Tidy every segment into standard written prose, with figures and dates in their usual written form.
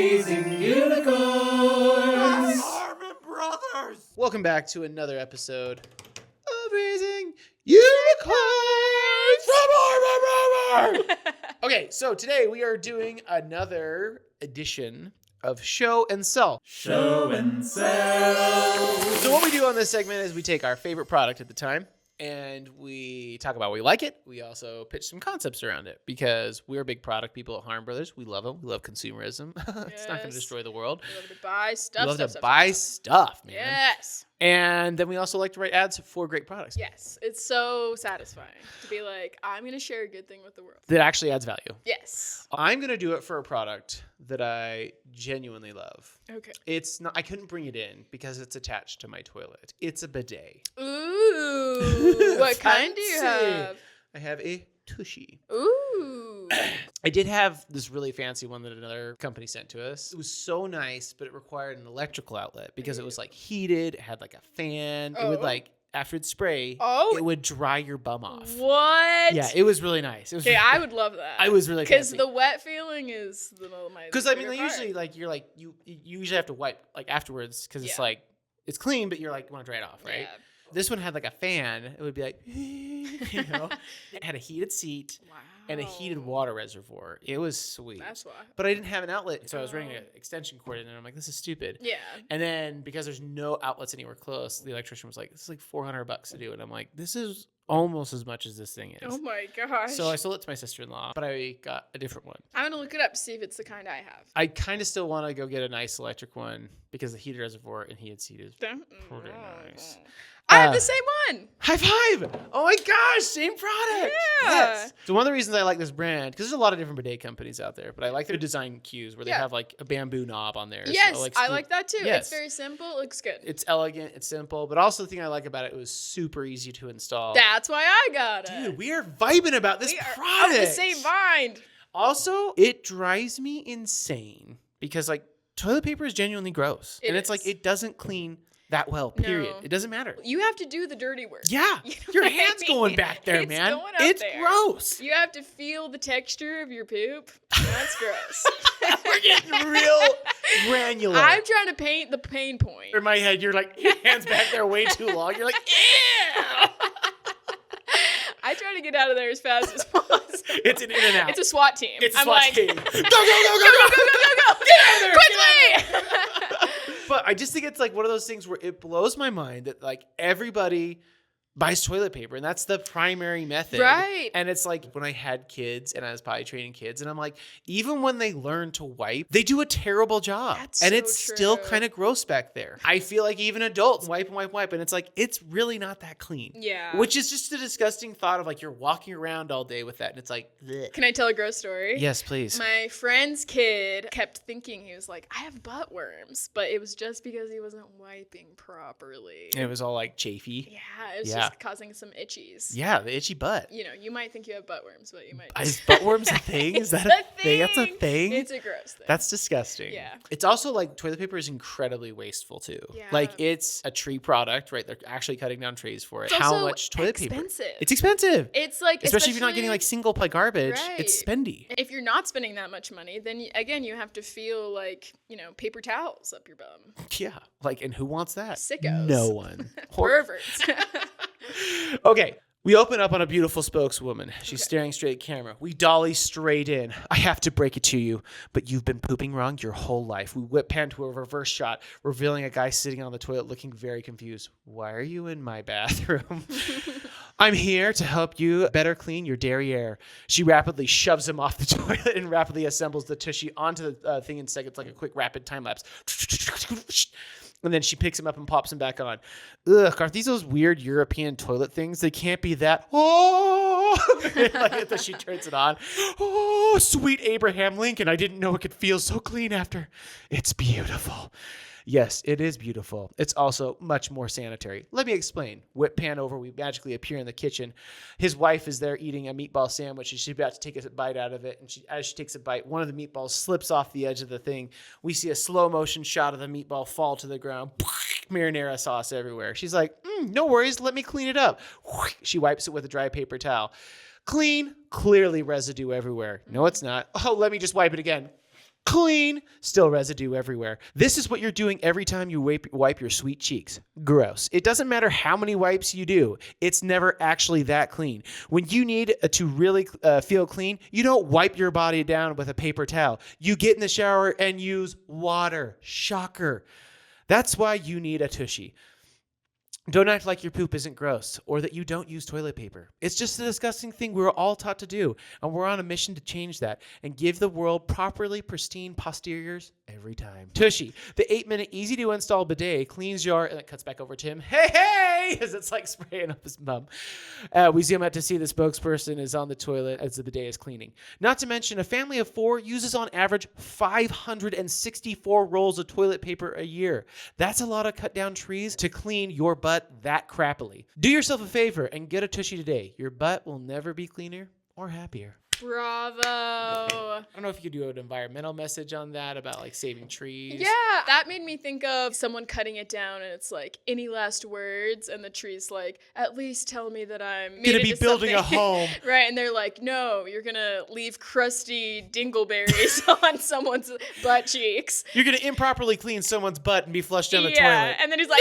Raising Unicorns! Harmon Brothers! Welcome back to another episode of Raising Unicorns from Harmon Brothers! Okay, so today we are doing another edition of Show and Sell. Show and Sell! So what we do on this segment is we take our favorite product at the time and we talk about why we like it. We also pitch some concepts around it because we're big product people at Harmon Brothers. We love them. We love consumerism. It's not going to destroy the world. We love to buy stuff. We love to buy stuff, man. Yes. And then we also like to write ads for great products. Yes. It's so satisfying to be like, I'm going to share a good thing with the world. That actually adds value. Yes. I'm going to do it for a product that I genuinely love. Okay. It's not, I couldn't bring it in because it's attached to my toilet. It's a bidet. Ooh. What kind do you Fancy. have? I have a Tushy. Ooh. I did have this really fancy one that another company sent to us. It was so nice, but it required an electrical outlet because it was like heated. It had like a fan. It would like, after it'd spray, it would dry your bum off. What? Yeah, it was really nice. It was Okay, I would love that. I was really because fancy. the wet feeling is my. Because I mean, bigger usually part. like you're like you usually have to wipe like afterwards because it's like it's clean, but you're like want to dry it off, right? Yeah. This one had like a fan. It would be like, you know, it had a heated seat and a heated water reservoir. It was sweet. That's why. But I didn't have an outlet, so I was running an extension cord in, and I'm like, this is stupid. Yeah. And then because there's no outlets anywhere close, the electrician was like, this is like $400 to do it. I'm like, this is almost as much as this thing is. Oh my gosh. So I sold it to my sister-in-law, but I got a different one. I'm gonna look it up to see if it's the kind I have. I kind of still want to go get a nice electric one because the heated reservoir and heated seat is pretty nice. I have the same one. High five! Oh my gosh, same product. Yeah. Yes. So one of the reasons I like this brand, because there's a lot of different bidet companies out there, but I like their design cues where they have like a bamboo knob on there. Yes, so I like that too. Yes. It's very simple. It looks good. It's elegant. It's simple. But also the thing I like about it was super easy to install. That's why I got it. Dude, we are vibing about this we are product. of the same mind. Also, it drives me insane because like toilet paper is genuinely gross. It and it's is. like it doesn't clean that well, period. No. It doesn't matter. You have to do the dirty work. Yeah. You know Your what I hand's mean? going back there, It's man. going up It's there. gross. You have to feel the texture of your poop. That's gross. We're getting real granular. I'm trying to paint the pain point. In my head, you're like, your hand's back there way too long. You're like, ew. I try to get out of there as fast as possible. It's an in and out. It's a SWAT team. It's a I'm SWAT like, team. Go, go, go, go. Get out of there. Quickly. But I just think it's like one of those things where it blows my mind that like everybody buys toilet paper and that's the primary method. Right. And it's like when I had kids and I was potty training kids and I'm like, even when they learn to wipe, they do a terrible job. That's and so it's still true. kind of gross back there. I feel like even adults wipe. And it's like, it's really not that clean. Yeah. Which is just a disgusting thought of like, you're walking around all day with that. And it's like, bleh. Can I tell a gross story? Yes, please. My friend's kid kept thinking, he was like, I have butt worms. But it was just because he wasn't wiping properly. And it was all like chafy. Yeah, it was just causing some itchies. Yeah, the itchy butt. You know, you might think you have butt worms, but you might Is butt worms a thing? Is that a thing? That's a thing? It's a gross thing. That's disgusting. Yeah. It's also like toilet paper is incredibly wasteful too. Yeah. Like it's a tree product, right? They're actually cutting down trees for it. It's How also much toilet paper? expensive. It's expensive. It's like, Especially if you're not getting like single ply garbage, Right. it's spendy. If you're not spending that much money, then again, you have to feel like, you know, paper towels up your bum. Yeah. Like, and who wants that? Sickos. No one. Perverts. Okay. We open up on a beautiful spokeswoman. She's staring straight at camera. We dolly straight in. I have to break it to you, but you've been pooping wrong your whole life. We whip pan to a reverse shot, revealing a guy sitting on the toilet looking very confused. Why are you in my bathroom? I'm here to help you better clean your derriere. She rapidly shoves him off the toilet and rapidly assembles the tushy onto the thing in seconds like a quick rapid time lapse. And then she picks him up and pops him back on. Ugh, aren't these those weird European toilet things? They can't be that. Oh, like that she turns it on. Oh, sweet Abraham Lincoln. I didn't know it could feel so clean after. It's beautiful. Yes, it is beautiful. It's also much more sanitary. Let me explain. Whip pan over, we magically appear in the kitchen. His wife is there eating a meatball sandwich, and she's about to take a bite out of it. And as she takes a bite, one of the meatballs slips off the edge of the thing. We see a slow motion shot of the meatball fall to the ground. Marinara sauce everywhere. She's like, no worries, let me clean it up. She wipes it with a dry paper towel. Clean, clearly residue everywhere. No, it's not. Oh, let me just wipe it again. Clean, still residue everywhere. This is what you're doing every time you wipe your sweet cheeks. Gross. It doesn't matter how many wipes you do. It's never actually that clean. When you need to really feel clean, you don't wipe your body down with a paper towel. You get in the shower and use water. Shocker. That's why you need a tushy. Don't act like your poop isn't gross or that you don't use toilet paper. It's just a disgusting thing we were all taught to do, and we're on a mission to change that and give the world properly pristine posteriors every time. Tushy, the 8-minute easy-to-install bidet cleans your... And it cuts back over to him. Hey! As it's like spraying up his bum. We zoom out to see the spokesperson is on the toilet as the bidet is cleaning. Not to mention, a family of 4 uses on average 564 rolls of toilet paper a year. That's a lot of cut down trees to clean your butt that crappily. Do yourself a favor and get a tushy today. Your butt will never be cleaner or happier. Bravo. I don't know if you could do an environmental message on that about like saving trees. Yeah, that made me think of someone cutting it down and it's like, any last words? And the tree's like, at least tell me that I'm gonna be building a home. Right, and they're like, no, you're gonna leave crusty dingleberries on someone's butt cheeks. You're gonna improperly clean someone's butt and be flushed down the toilet. Yeah, and then he's like,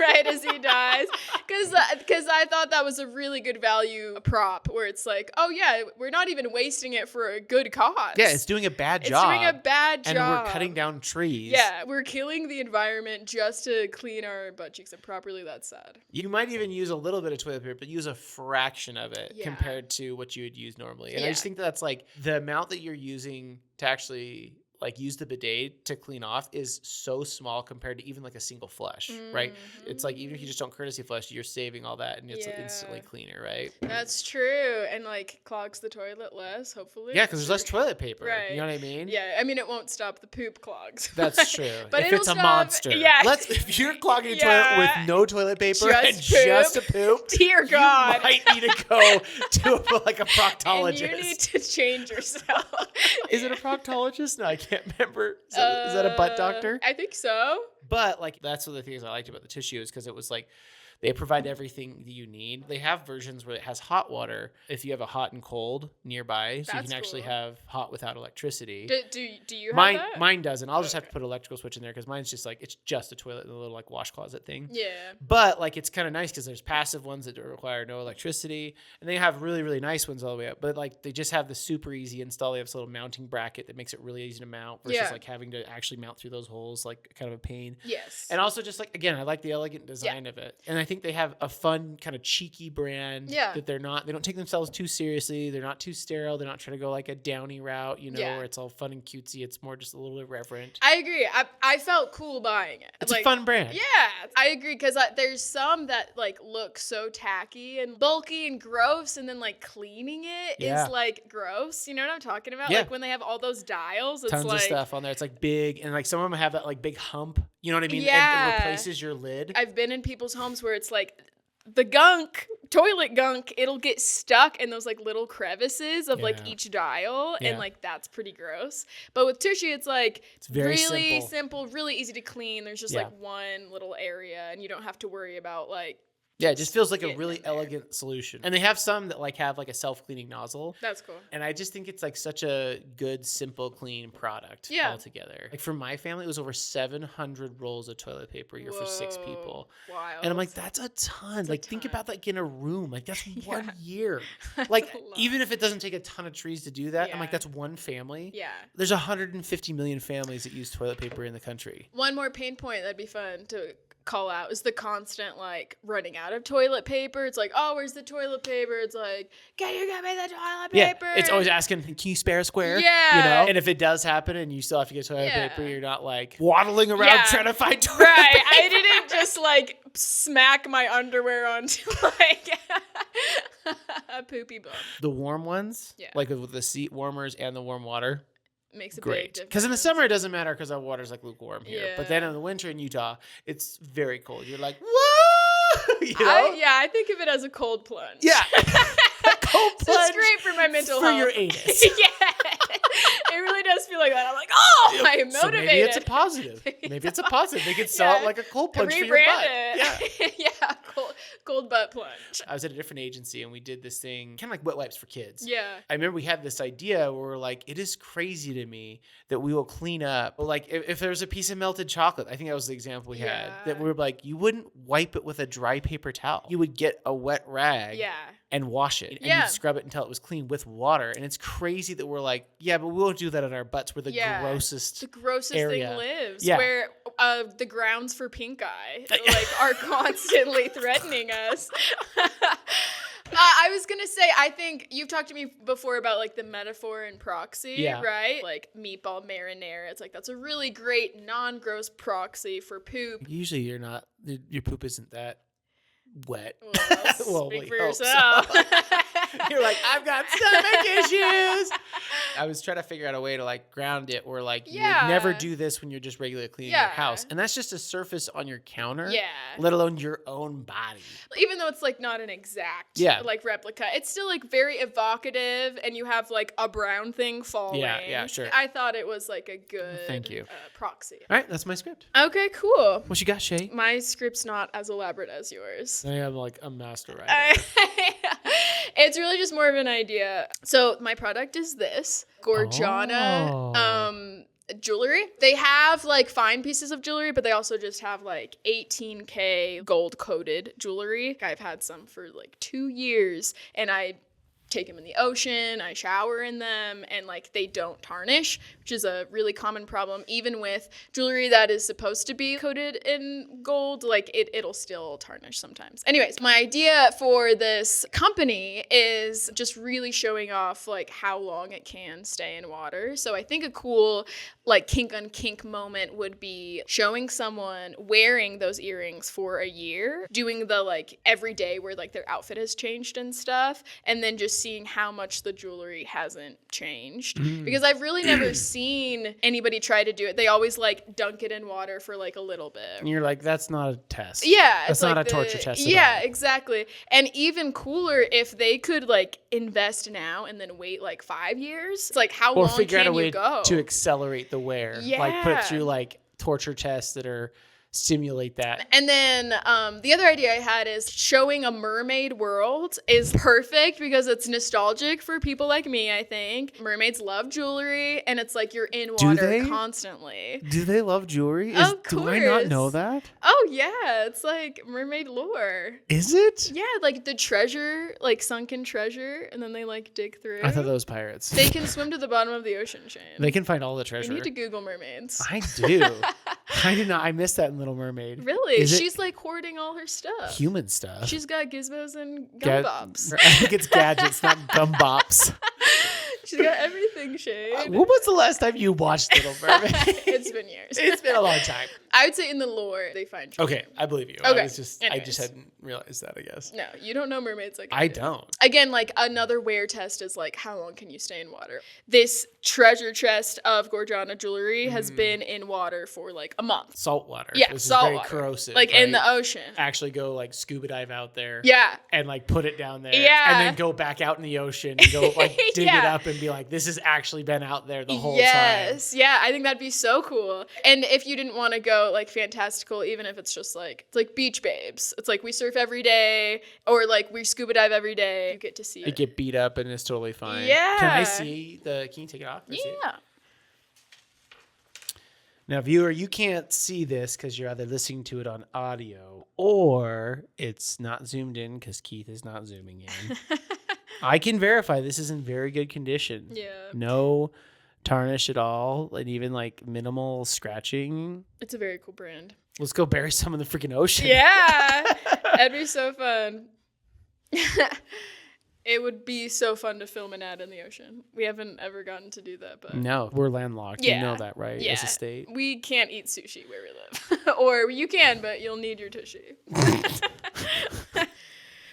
right as he dies. Because I thought that was a really good value prop where it's like, oh yeah, we're not even wasting it for a good cause. Yeah, it's doing a bad job. It's doing a bad job. And we're cutting down trees. Yeah, we're killing the environment just to clean our butt cheeks, and properly that's sad. You might even use a little bit of toilet paper, but use a fraction of it compared to what you would use normally. And I just think that's like the amount that you're using to actually like use the bidet to clean off is so small compared to even like a single flush, right? It's like even if you just don't courtesy flush, you're saving all that and it's instantly cleaner, right? That's true. And like clogs the toilet less, hopefully. Yeah, because there's less toilet paper. Right. You know what I mean? Yeah, I mean it won't stop the poop clogs. That's true. But if it's a monster. Yeah. If you're clogging a toilet with no toilet paper and just a poop, dear God, you might need to go to like a proctologist. And you need to change yourself. Is it a proctologist? No, I can't remember. Is that a butt doctor? I think so. But like that's one of the things I liked about the tissue is because it was like they provide everything that you need. They have versions where it has hot water if you have a hot and cold nearby, so you can actually have hot without electricity. Do you have that? Mine doesn't. I'll just have to put an electrical switch in there because mine's just like it's just a toilet and a little like wash closet thing. Yeah. But like it's kind of nice because there's passive ones that require no electricity, and they have really really nice ones all the way up. But like they just have the super easy install. They have this little mounting bracket that makes it really easy to mount versus like having to actually mount through those holes, like kind of a pain. Yes. And also just like again, I like the elegant design of it, and I think they have a fun kind of cheeky brand that they don't take themselves too seriously. They're not too sterile. They're not trying to go like a downy route, where it's all fun and cutesy. It's more just a little irreverent. I agree. I felt cool buying it. It's like, a fun brand. Yeah, I agree because there's some that like look so tacky and bulky and gross, and then like cleaning it is like gross. You know what I'm talking about? Yeah. Like when they have all those dials, it's tons like, of stuff on there. It's like big, and like some of them have that like big hump. You know what I mean? Yeah. And it replaces your lid. I've been in people's homes where it's like the toilet gunk, it'll get stuck in those like little crevices of like each dial, and like that's pretty gross. But with tissue, it's like it's very really simple, really easy to clean. There's just like one little area, and you don't have to worry about like. Yeah, it just feels like a really elegant solution. And they have some that like have like a self-cleaning nozzle. That's cool. And I just think it's like such a good, simple, clean product altogether. Like for my family, it was over 700 rolls of toilet paper a year for 6 people. Wild. And I'm like, that's a ton. Like think about like in a room. Like that's 1 year. Like even if it doesn't take a ton of trees to do that, I'm like, that's one family. Yeah. There's 150 million families that use toilet paper in the country. One more pain point that'd be fun to call out is the constant like running out of toilet paper. It's like, oh, where's the toilet paper? It's like, can you get me the toilet paper? It's always asking, can you spare a square? Yeah. And if it does happen and you still have to get toilet paper, you're not like waddling around trying to find toilet paper. I didn't just like smack my underwear onto like a poopy bum. The warm ones, like with the seat warmers and the warm water. Makes a great big difference. Because in the summer it doesn't matter because our water's like lukewarm here, but then in the winter in Utah it's very cold. You're like, whoa. I think of it as a cold plunge. A cold plunge. It's great for my mental health. For your anus. It really does feel like that. I'm like, oh, I am motivated. So maybe it's a positive. Maybe it's a positive. They could sell it like a cold plunge for your butt. It. Cold butt plunge. I was at a different agency and we did this thing, kind of like wet wipes for kids. Yeah. I remember we had this idea where we're like, it is crazy to me that we will clean up. Like if there's a piece of melted chocolate, I think that was the example we had, that we were like, you wouldn't wipe it with a dry paper towel. You would get a wet rag and wash it. And you'd scrub it until it was clean with water. And it's crazy that we're like, yeah, but we'll do that at our butts where the grossest area. Thing lives. Yeah. Where the grounds for pink eye like are constantly threatening us. I was gonna say, I think you've talked to me before about like the metaphor and proxy, right? Like meatball marinara. It's like that's a really great non-gross proxy for poop. Usually your poop isn't that wet. Well, speak for yourself. So. You're like, I've got stomach issues. I was trying to figure out a way to like ground it where like you would never do this when you're just regularly cleaning your house. And that's just a surface on your counter, let alone your own body. Even though it's like not an exact like replica, it's still like very evocative and you have like a brown thing falling. Yeah, sure. I thought it was like a good Thank you. Proxy. All right, that's my script. Okay, cool. What you got, Shae? My script's not as elaborate as yours. I am like a master writer. It's really just more of an idea. So my product is this Gorjana jewelry. They have like fine pieces of jewelry, but they also just have like 18K gold coated jewelry. I've had some for like 2 years and I take them in the ocean, I shower in them, and like they don't tarnish, which is a really common problem even with jewelry that is supposed to be coated in gold. Like it'll still tarnish sometimes. Anyways, my idea for this company is just really showing off like how long it can stay in water. So I think a cool like kink on kink moment would be showing someone wearing those earrings for a year, doing the like every day where like their outfit has changed and stuff, and then just seeing how much the jewelry hasn't changed. Because I've really never seen anybody try to do it. They always like dunk it in water for like a little bit. And you're like, that's not a test. Yeah. That's not like a torture test at Yeah, all. exactly. And even cooler if they could like invest now and then wait like 5 years. It's like how long can you go? Or figure out a way to accelerate the wear. Yeah. Like put it through like torture tests that are simulate that. And then the other idea I had is showing a mermaid world is perfect because it's nostalgic for people like me, I think. Mermaids love jewelry and it's like you're in water constantly. Do they love jewelry? Of course. Do I not know that? Oh yeah, it's like mermaid lore. Is it? Yeah, like the treasure, like sunken treasure, and then they like dig through. I thought that was pirates. They can swim to the bottom of the ocean, Shane. They can find all the treasure. You need to Google mermaids. I do. I did not. I missed that in Little Mermaid. Really? She's like hoarding all her stuff. Human stuff. She's got gizmos and gumbops. I think it's gadgets, not gumbops. She's got everything, Shane. When was the last time you watched Little Mermaid? It's been years. It's been a long time. I would say in the lore, they find treasure. Okay, I believe you. Okay. I just hadn't realized that, I guess. No, you don't know mermaids like I don't. Again, like another wear test is like, how long can you stay in water? This treasure chest of Gorjana jewelry has been in water for like a month. Salt water. Yeah, this salt is very water. corrosive. Like in the ocean. Actually go like scuba dive out there. Yeah. And like put it down there. Yeah. And then go back out in the ocean and go like dig it up and be like, this has actually been out there the whole time. Yes. Yeah, I think that'd be so cool. And if you didn't want to go like fantastical, even if it's just like, it's like Beach Babes. It's like we surf every day or like we scuba dive every day. You get to see it. You get beat up and it's totally fine. Yeah. Can you take it off? Yeah. Now, viewer, you can't see this because you're either listening to it on audio or it's not zoomed in because Keith is not zooming in. I can verify this is in very good condition. Yeah. No tarnish at all, and even like minimal scratching. It's a very cool brand. Let's go bury some in the freaking ocean. Yeah. That'd be so fun. It would be so fun to film an ad in the ocean. We haven't ever gotten to do that, but no, we're landlocked. Yeah. You know that, right? Yeah. As a state. We can't eat sushi where we live. Or you can, but you'll need your tushy.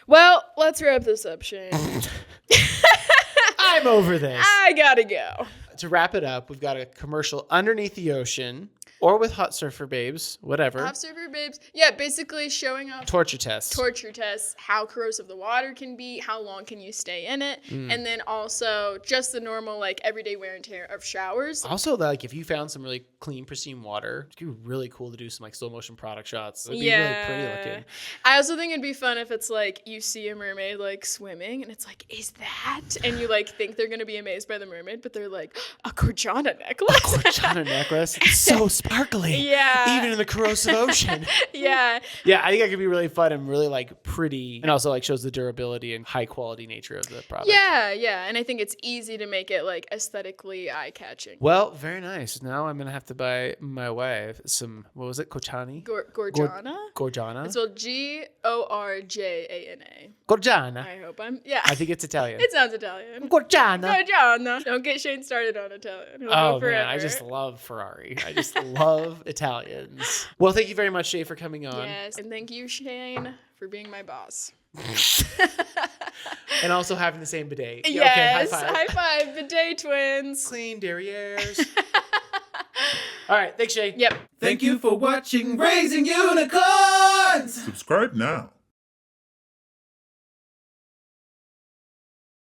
Well, let's wrap this up, Shane. I'm over this. I gotta go. to wrap it up, we've got a commercial underneath the ocean or with Hot Surfer Babes, whatever. Hot Surfer Babes. Yeah, basically showing off Torture tests, how corrosive the water can be, how long can you stay in it, and then also just the normal like everyday wear and tear of showers. Also, like if you found some really clean, pristine water, it could be really cool to do some like slow motion product shots. It'd be really pretty looking. I also think it'd be fun if it's like you see a mermaid like swimming and it's like, is that? And you like think they're gonna be amazed by the mermaid, but they're like, a Gorjana necklace. Gorjana necklace. It's so sparkly. Yeah. Even in the corrosive ocean. Yeah. Yeah, I think that could be really fun and really like pretty, and also like shows the durability and high quality nature of the product. Yeah. And I think it's easy to make it like aesthetically eye catching. Well, very nice. Now I'm gonna have to buy my wife some. What was it? Kochani? Gorjana. Gorjana. It's spelled Gorjana. Gorjana. I hope I'm. Yeah. I think it's Italian. It sounds Italian. Gorjana. Gorjana. Don't get Shane started on Italian. He'll go Oh forever. man, I just love Ferrari. I just love Italians. Well, thank you very much, Shae, for coming on. Yes, and thank you, Shane, for being my boss. And also having the same bidet. Yes, Okay, high five. Bidet twins. Clean derrieres. All right, thanks, Shae. Yep. Thank you for watching Raising Unicorns! Subscribe now.